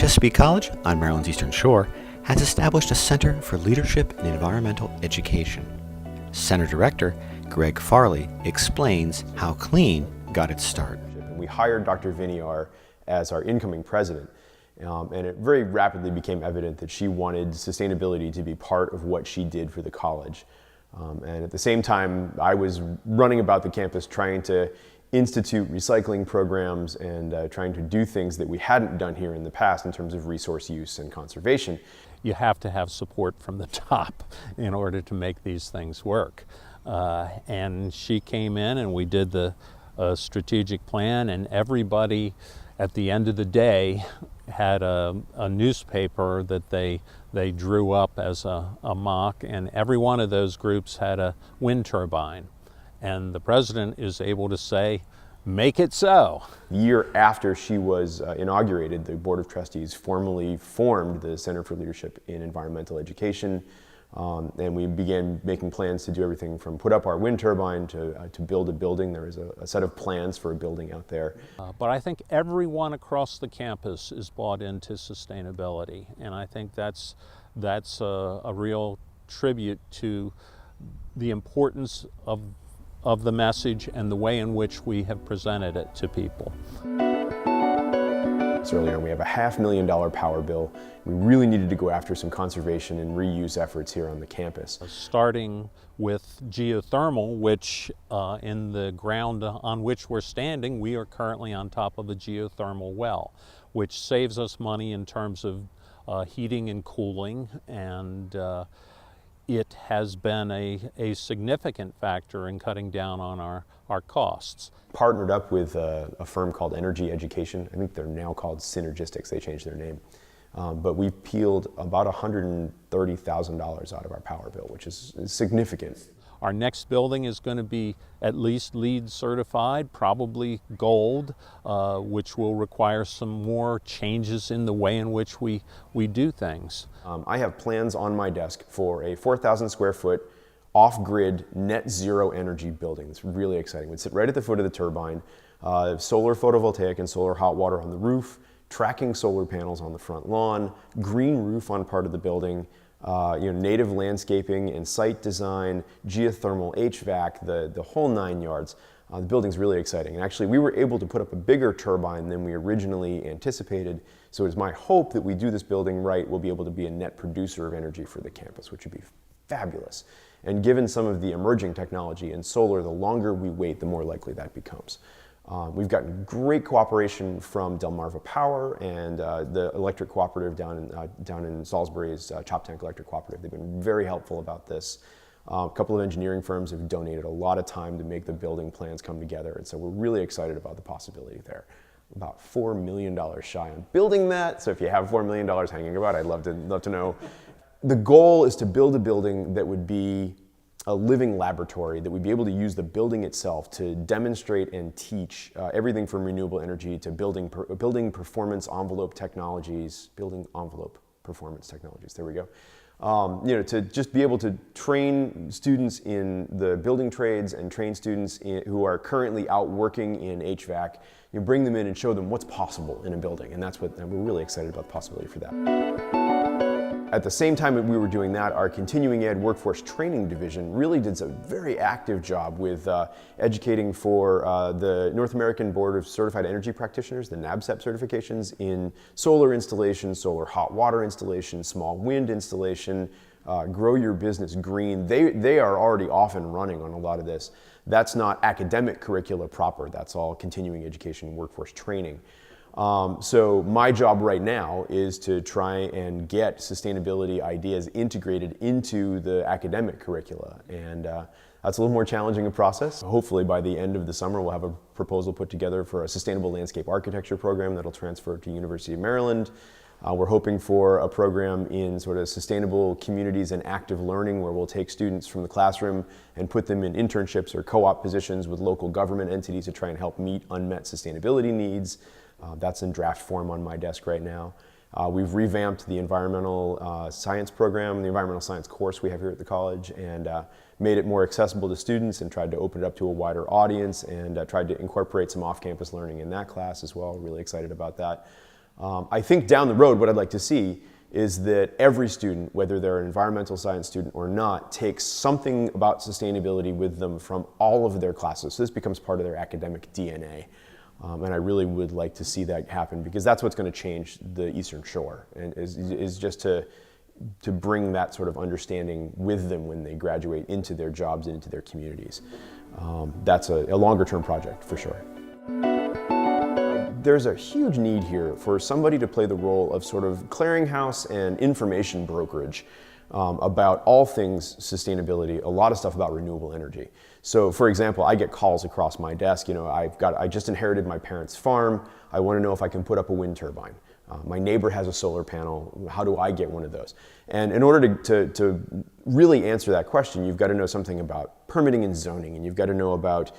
Chesapeake College, on Maryland's Eastern Shore, has established a Center for Leadership in Environmental Education. Center Director Greg Farley explains how CLEEn got its start. We hired Dr. Viniar as our incoming president, and it very rapidly became evident that she wanted sustainability to be part of what she did for the college. And at the same time, I was running about the campus trying to institute recycling programs and trying to do things that we hadn't done here in the past in terms of resource use and conservation. You have to have support from the top in order to make these things work. And she came in and we did the strategic plan, and everybody at the end of the day had a newspaper that they drew up as a mock, and every one of those groups had a wind turbine. And the president is able to say, make it so. The year after she was inaugurated, the Board of Trustees formally formed the Center for Leadership in Environmental Education, and we began making plans to do everything from put up our wind turbine to build a building. There is a set of plans for a building out there. But I think everyone across the campus is bought into sustainability, and I think that's a real tribute to the importance of the message and the way in which we have presented it to people. Earlier, we have a $500,000 power bill. We really needed to go after some conservation and reuse efforts here on the campus. Starting with geothermal, which in the ground on which we're standing, we are currently on top of a geothermal well, which saves us money in terms of heating and cooling, and it has been a significant factor in cutting down on our costs. Partnered up with a firm called Energy Education. I think they're now called Synergistics. They changed their name. But we've peeled about $130,000 out of our power bill, which is significant. Our next building is going to be at least LEED certified, probably gold, which will require some more changes in the way in which we do things. I have plans on my desk for a 4,000 square foot off-grid net zero energy building. It's really exciting. It would sit right at the foot of the turbine, solar photovoltaic and solar hot water on the roof, tracking solar panels on the front lawn, green roof on part of the building, native landscaping and site design, geothermal HVAC, the whole 9 yards. The building's really exciting. And actually, we were able to put up a bigger turbine than we originally anticipated. So it's my hope that we do this building right, we'll be able to be a net producer of energy for the campus, which would be fabulous. And given some of the emerging technology in solar, the longer we wait, the more likely that becomes. We've gotten great cooperation from Delmarva Power and the electric cooperative down in Salisbury's Chop Tank Electric Cooperative. They've been very helpful about this. A couple of engineering firms have donated a lot of time to make the building plans come together, and so we're really excited about the possibility there. About $4 million shy on building that, so if you have $4 million hanging about, I'd love to know. The goal is to build a building that would be a living laboratory, that we'd be able to use the building itself to demonstrate and teach everything from renewable energy to building performance envelope technologies, there we go. To just be able to train students in the building trades and train students who are currently out working in HVAC, bring them in and show them what's possible in a building, and we're really excited about the possibility for that. At the same time that we were doing that, our continuing ed workforce training division really did a very active job with educating for the North American Board of Certified Energy Practitioners, the NABCEP certifications in solar installation, solar hot water installation, small wind installation, grow your business green. They are already off and running on a lot of this. That's not academic curricula proper, that's all continuing education workforce training. So my job right now is to try and get sustainability ideas integrated into the academic curricula, and that's a little more challenging a process. Hopefully by the end of the summer we'll have a proposal put together for a sustainable landscape architecture program that'll transfer to University of Maryland. We're hoping for a program in sort of sustainable communities and active learning, where we'll take students from the classroom and put them in internships or co-op positions with local government entities to try and help meet unmet sustainability needs. That's in draft form on my desk right now. We've revamped the environmental science program, the environmental science course we have here at the college, and made it more accessible to students and tried to open it up to a wider audience, and tried to incorporate some off-campus learning in that class as well. Really excited about that. I think down the road, what I'd like to see is that every student, whether they're an environmental science student or not, takes something about sustainability with them from all of their classes. So this becomes part of their academic DNA. And I really would like to see that happen, because that's what's going to change the Eastern Shore, and is just to bring that sort of understanding with them when they graduate into their jobs and into their communities. That's a longer term project for sure. There's a huge need here for somebody to play the role of sort of clearinghouse and information brokerage about all things sustainability, a lot of stuff about renewable energy. So for example, I get calls across my desk, I just inherited my parents' farm, I want to know if I can put up a wind turbine. My neighbor has a solar panel, how do I get one of those? And in order to really answer that question, you've got to know something about permitting and zoning, and you've got to know about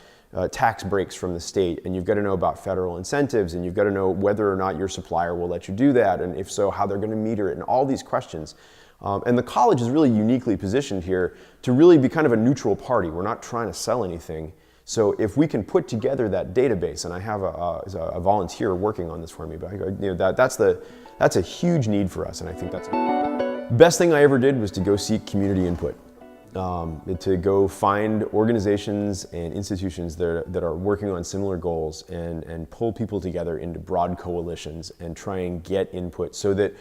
tax breaks from the state, and you've got to know about federal incentives, and you've got to know whether or not your supplier will let you do that, and if so, how they're going to meter it, and all these questions. And the college is really uniquely positioned here to really be kind of a neutral party. We're not trying to sell anything. So if we can put together that database, and I have a volunteer working on this for me, but that's a huge need for us, and I think that's the best thing I ever did was to go seek community input. To go find organizations and institutions that are working on similar goals and pull people together into broad coalitions and try and get input so that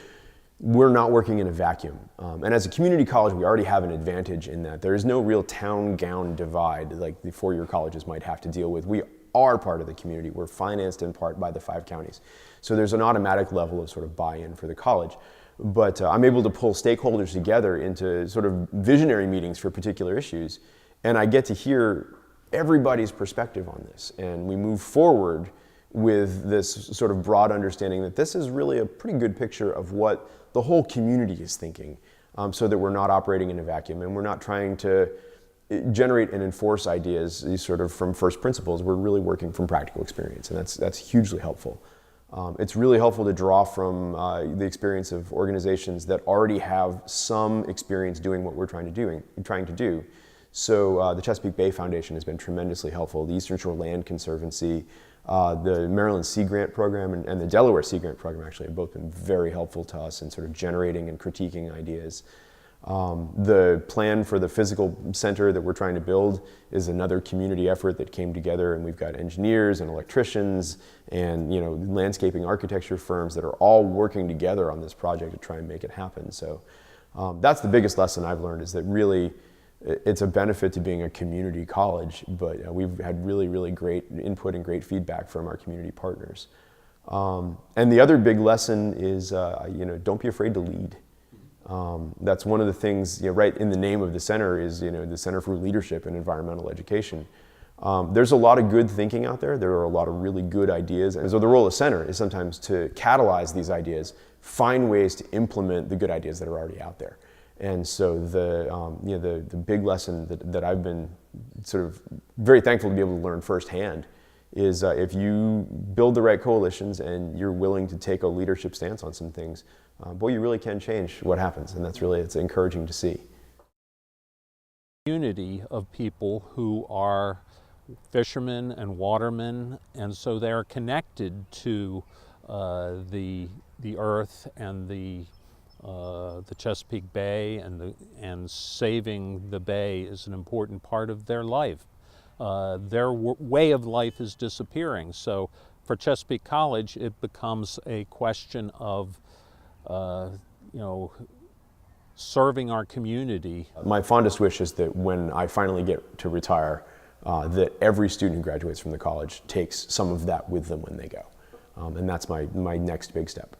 we're not working in a vacuum. And as a community college, we already have an advantage in that there is no real town-gown divide like the four-year colleges might have to deal with. We are part of the community. We're financed in part by the 5 counties. So there's an automatic level of sort of buy-in for the college. But I'm able to pull stakeholders together into sort of visionary meetings for particular issues, and I get to hear everybody's perspective on this, and we move forward with this sort of broad understanding that this is really a pretty good picture of what the whole community is thinking, so that we're not operating in a vacuum and we're not trying to generate and enforce ideas sort of from first principles. We're really working from practical experience, and that's hugely helpful. It's really helpful to draw from the experience of organizations that already have some experience doing what we're trying to do. So the Chesapeake Bay Foundation has been tremendously helpful. The Eastern Shore Land Conservancy, the Maryland Sea Grant Program, and the Delaware Sea Grant Program actually have both been very helpful to us in sort of generating and critiquing ideas. The plan for the physical center that we're trying to build is another community effort that came together, and we've got engineers and electricians and landscaping architecture firms that are all working together on this project to try and make it happen. So that's the biggest lesson I've learned, is that really it's a benefit to being a community college, but we've had really, really great input and great feedback from our community partners. And the other big lesson is don't be afraid to lead. That's one of the things, right in the name of the center is, the Center for Leadership and Environmental Education. There's a lot of good thinking out there. There are a lot of really good ideas. And so the role of center is sometimes to catalyze these ideas, find ways to implement the good ideas that are already out there. And so the big lesson that I've been sort of very thankful to be able to learn firsthand is if you build the right coalitions and you're willing to take a leadership stance on some things, boy, you really can change what happens, and it's encouraging to see. Community of people who are fishermen and watermen, and so they're connected to the earth and the Chesapeake Bay, and saving the bay is an important part of their life. Their way of life is disappearing. So for Chesapeake College, it becomes a question of serving our community. My fondest wish is that when I finally get to retire, that every student who graduates from the college takes some of that with them when they go. And that's my next big step.